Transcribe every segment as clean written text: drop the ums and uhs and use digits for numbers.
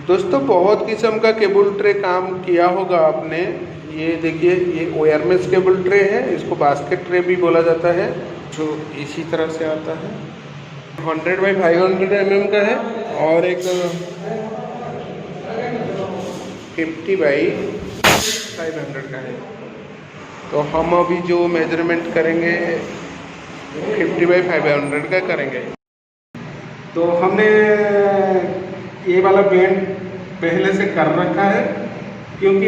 दोस्तों बहुत किस्म का केबल ट्रे काम किया होगा आपने। ये देखिए, ये वायरलेस केबल ट्रे है, इसको बास्केट ट्रे भी बोला जाता है, जो इसी तरह से आता है। 100 बाई 500 mm का है और एक 50 बाई 500 का है। तो हम अभी जो मेजरमेंट करेंगे 50 बाई 500 का करेंगे। तो हमने ये वाला बैंड पहले से कर रखा है, क्योंकि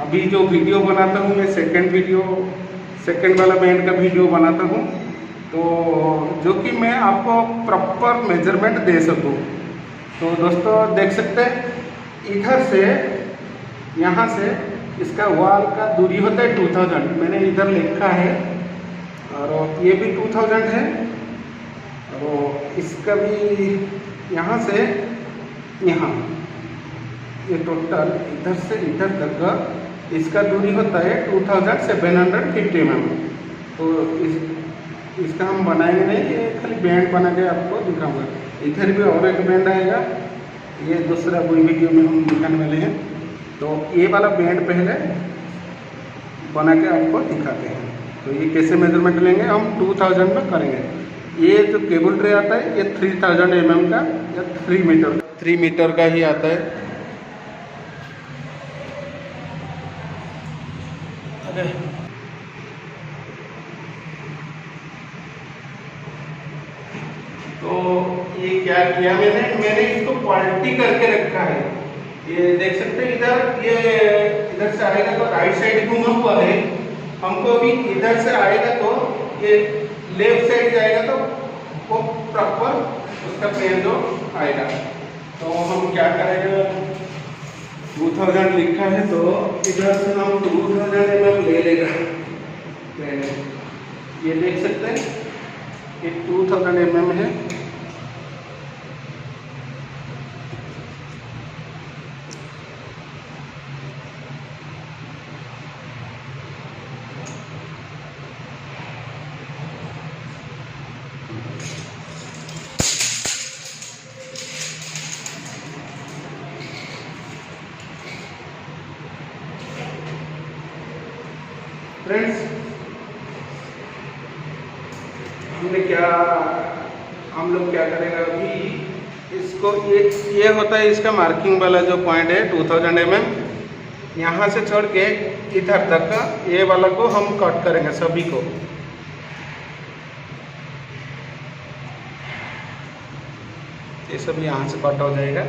अभी जो वीडियो बनाता हूँ मैं सेकंड वाला बैंड का वीडियो बनाता हूँ, तो जो कि मैं आपको प्रॉपर मेजरमेंट दे सकूँ। तो दोस्तों देख सकते हैं, इधर से यहाँ से इसका वॉल का दूरी होता है 2000, मैंने इधर लिखा है, और ये भी 2000 है। और इसका भी यहाँ से यहाँ ये टोटल इधर से इधर तक का इसका दूरी होता है 2750 mm। तो इसका हम बनाएंगे नहीं, ये खाली बैंड बना के आपको दिखाऊंगा। इधर भी और एक बैंड आएगा, ये दूसरा कोई वीडियो में हम दिखाने वाले हैं। तो ये वाला बैंड पहले बना के आपको दिखाते हैं। तो ये कैसे मेजरमेंट लेंगे, हम 2000 में करेंगे। ये जो केबल ट्रे आता है ये 3000 mm का या 3 मीटर का ही आता है। तो ये क्या किया मैंने इसको क्वालिटी करके रखा है। ये देख सकते हैं, इधर से आएगा तो राइट साइड घूमा हुआ है, हमको अभी इधर से आएगा तो ये लेफ्ट साइड जाएगा, तो वो प्रॉपर उसका पेन जो आएगा। तो हम क्या करेंगे, 2000 लिखा है तो इधर से हम 2000 mm ले लेगा। ये देख सकते हैं, ये 2000 mm है। फ्रेंड्स, हम लोग क्या करेंगे अभी, इसको ये होता है इसका मार्किंग वाला जो पॉइंट है 2000 mm, यहाँ से छोड़ के इधर तक का ये वाला को हम कट करेंगे सभी को। ये सब यहाँ से कट हो जाएगा।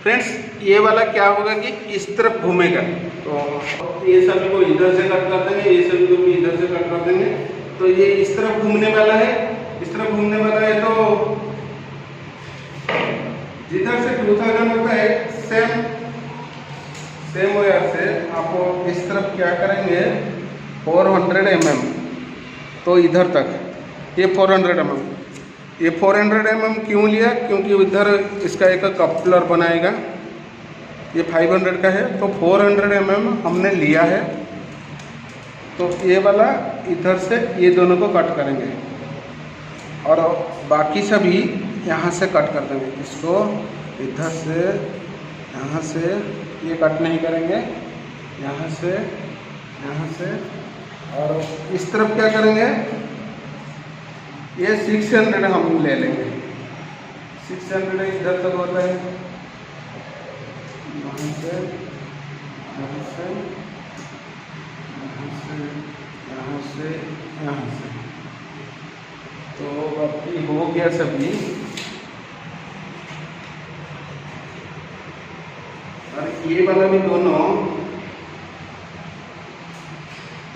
फ्रेंड्स, ये वाला क्या होगा कि इस तरफ घूमेगा, तो ये सभी को इधर से कट कर देंगे, ये सभी को भी इधर से कट कर देंगे। तो ये इस तरफ घूमने वाला है, इस तरफ घूमने वाला है। तो जिधर से 2000 होता है सेम वायर से आपको इस तरफ क्या करेंगे 400 mm, तो इधर तक ये 400 mm। ये 400 mm क्यों लिया, क्योंकि उधर इसका एक कपलर बनाएगा। ये 500 का है, तो 400 mm हमने लिया है। तो ये वाला इधर से ये दोनों को कट करेंगे, और बाकी सभी यहाँ से कट कर देंगे। इसको इधर से यहाँ से ये कट नहीं करेंगे, यहाँ से, और इस तरफ क्या करेंगे, ये 600 हम ले लेंगे। 600 इधर तक होता है, यहाँ से, यहाँ से, यहाँ से, यहाँ से, यहाँ से। तो अब हो गया सभी। और ये वाला भी दोनों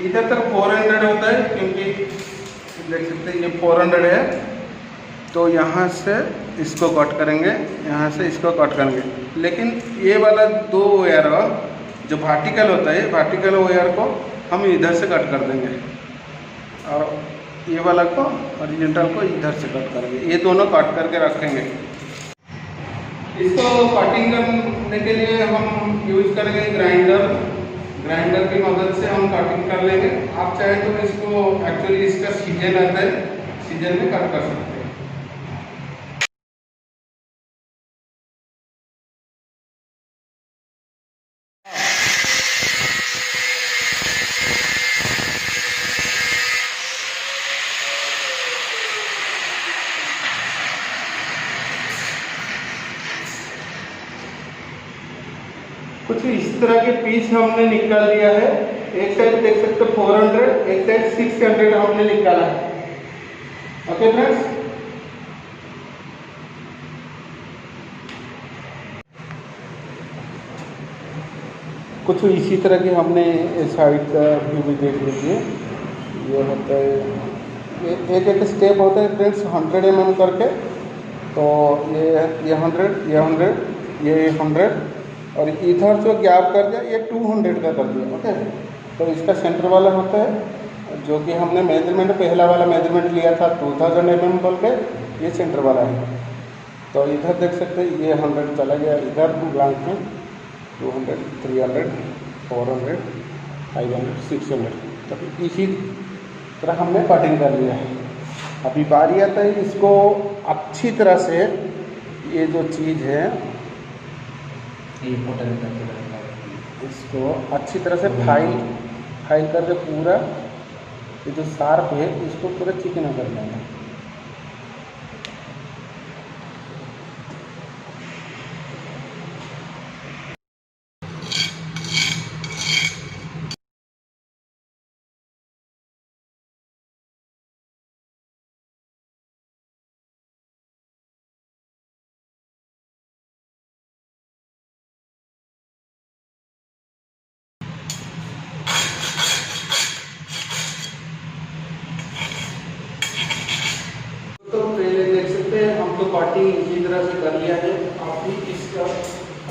इधर तक 400 होता है, क्योंकि देख सकते हैं ये 400 है। तो यहाँ से इसको कट करेंगे, यहाँ से इसको कट करेंगे। लेकिन ये वाला दो वायर जो वर्टिकल होता है, वर्टिकल वायर को हम इधर से कट कर देंगे, और ये वाला को हॉरिजॉन्टल को इधर से कट करेंगे, ये दोनों कट करके रखेंगे। इसको कटिंग करने के लिए हम यूज करेंगे ग्राइंडर। ग्राइंडर की मदद से हम कटिंग कर लेंगे। आप चाहे तो इसको, एक्चुअली इसका सीजन आता है, सीजन में कट कर सकते हैं। कुछ इस तरह के पीस हमने निकाल लिया है। एक साइड देख सकते हो 400, एक साइड 600 हमने निकाला है। ओके फ्रेंड्स, कुछ इसी तरह की हमने साइड का व्यू भी देख लीजिए। ये होता है, एक एक स्टेप होता है फ्रेंड्स 100 mm करके। तो ये 100, ये 100, ये 100 और इधर जो गैप कर दिया ये 200 का कर दिया। ओके, तो इसका सेंटर वाला होता है जो कि हमने मेजरमेंट, पहला वाला मेजरमेंट लिया था 2000 mm बोल के, ये सेंटर वाला है। तो इधर देख सकते हैं ये 100 चला गया, इधर ब्लैंक में 200, 300, 400, 500, 600। तो इसी तरह हमने कटिंग कर लिया है। अभी बारी आता है इसको अच्छी तरह से, ये जो चीज़ है इसको अच्छी तरह से फाइल करके पूरा ये जो शार्प है इसको पूरा चिकना कर लेना। तो पहले देख सकते हैं हम तो कटिंग इसी तरह से कर लिया है। आप भी इसका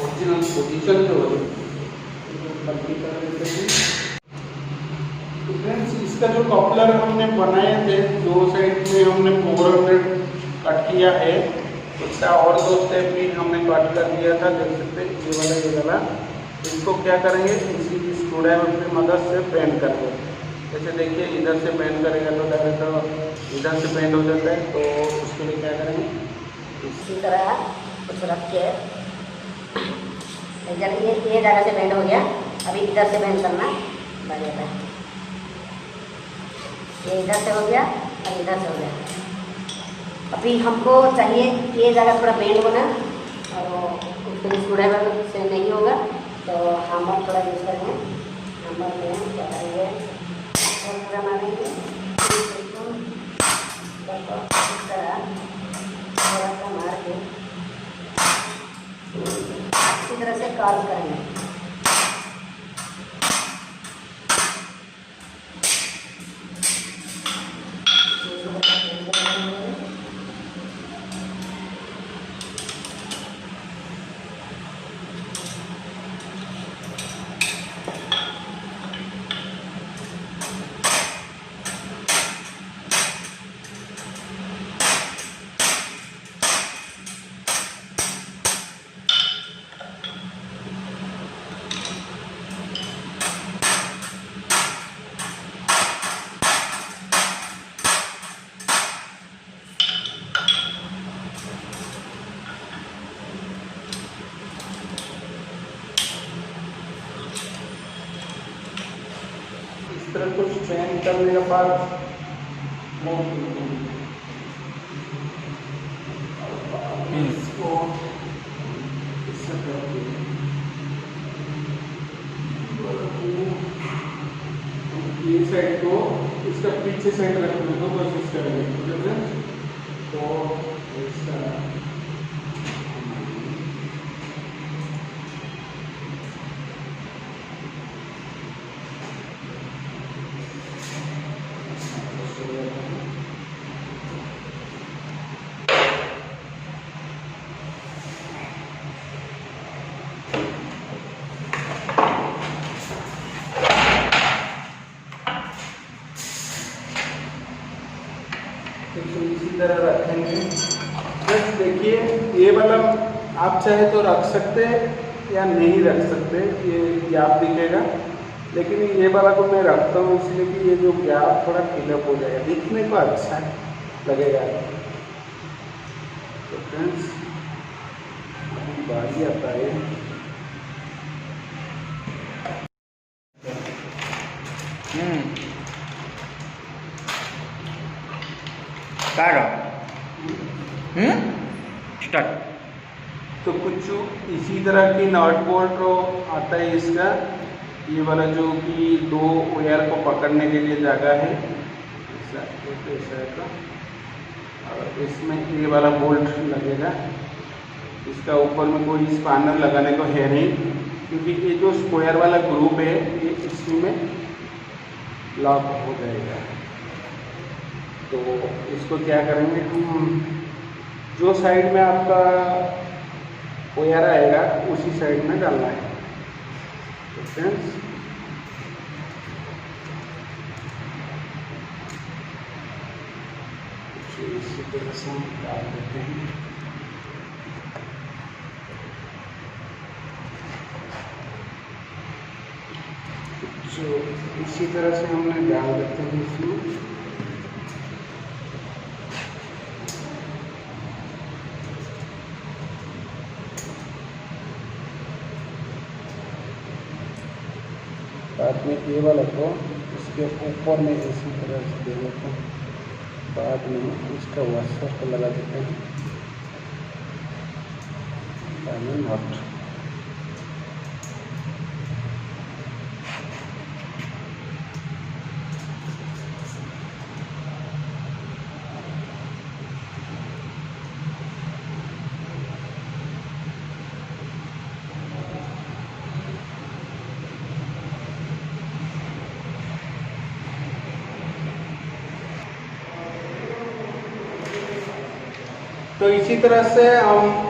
ओरिजिनल पोजीशन जो है कंप्लीट कर देते हैं। तो फ्रेंड्स, इसका जो कपलर हमने बनाए थे, दो साइड में हमने 400 कट किया है, उसका और 2 स्टेप भी हमने कट कर दिया था। देख सकते हैं ये वाला, ये वाला। इसको क्या करेंगे, इसी स्क्रू ड्राइवर की मदद से बेंड करेंगे। जैसे देखिए इधर से बेंड करेगा तो डायरेक्ट इधर से बेंड हो जाता है। तो उसके लिए क्या करेंगे, इसी तरह कुछ रख के ये जगह से बेंड हो गया, अभी इधर से बेंड करना बन जाता है। ये इधर से हो गया और इधर से हो गया। अभी हमको चाहिए ये जगह थोड़ा बेंड होना, और उसके लिए स्क्रूड्राइवर से नहीं होगा तो हैमर थोड़ा यूज करेंगे। हैमर में क्या करेंगे, पूरा मारेंगे इस तरह थोड़ा सा मार के अच्छी तरह से कर्व करेंगे। इस तरह कुछ बेंड करने के बाद इसको इससे करके ये साइड को इसका पीछे साइड रखने को कोशिश करेंगे। तो इस तरह देखिए ये वाला आप चाहे तो रख सकते हैं या नहीं रख सकते, ये गैप दिखेगा, लेकिन ये वाला को मैं रखता हूँ इसलिए कि ये जो गैप थोड़ा फिलअप हो जाएगा, दिखने को अच्छा लगेगा। तो फ्रेंड्स अभी बारी आता है स्टार्ट। तो कुछ इसी तरह की नॉट बोल्ट आता है इसका, ये वाला जो कि दो वायर को पकड़ने के लिए जगह है ऐसा का, और इसमें ये वाला बोल्ट लगेगा। इसका ऊपर में कोई स्पैनर लगाने को है नहीं, क्योंकि ये जो स्क्वायर वाला ग्रुप है ये इसमें लॉक हो जाएगा। तो इसको क्या करेंगे हम, जो साइड में आपका वायर आएगा उसी साइड में डालना है। तो फ्रेंड्स इसी तरह से हम डाल देते हैं। जो इसी तरह से हमने डाल देते हैं इसमें। बाद में ये वाला को इसके ऊपर में इसी तरह से दे देते हैं, बाद में इसका वॉशर को लगा देते हैं, बाद में नॉट। तो इसी तरह से हम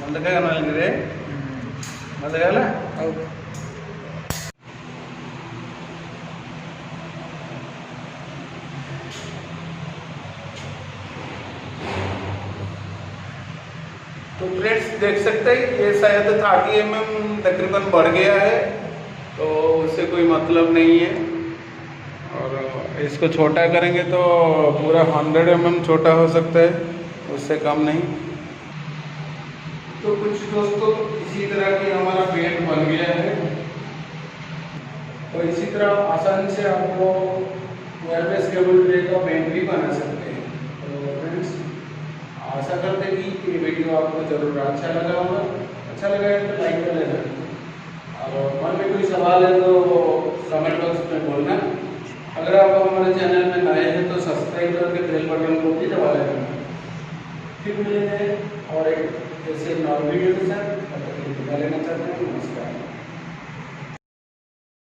मंदगा रे मंदगा तो फ्रेंड्स देख सकते हैं ये शायद 30 mm तकरीबन बढ़ गया है, तो उससे कोई मतलब नहीं है। और इसको छोटा करेंगे तो पूरा 100 mm छोटा हो सकता है, उससे कम नहीं। तो कुछ दोस्तों इसी तरह की हमारा बेल्ट बन गया है। तो इसी तरह आसानी से आप लोग वायरलेस केबल ट्रे का बेल्ट भी बना सकते हैं। तो फ्रेंड्स आशा करते हैं कि ये वीडियो आपको जरूर अच्छा लगा होगा। अच्छा लगा है तो लाइक कर लेना, और मन में कोई सवाल है तो कमेंट बॉक्स में बोलना। अगर आप हमारे चैनल में नए हैं तो सब्सक्राइब करके बेल बटन को भी दबा लेना। फिर मिलेंगे और एक ऐसे नॉर्मल वीडियो के साथ, तब तक के लिए विदा लेना चाहते हैं। नमस्कार।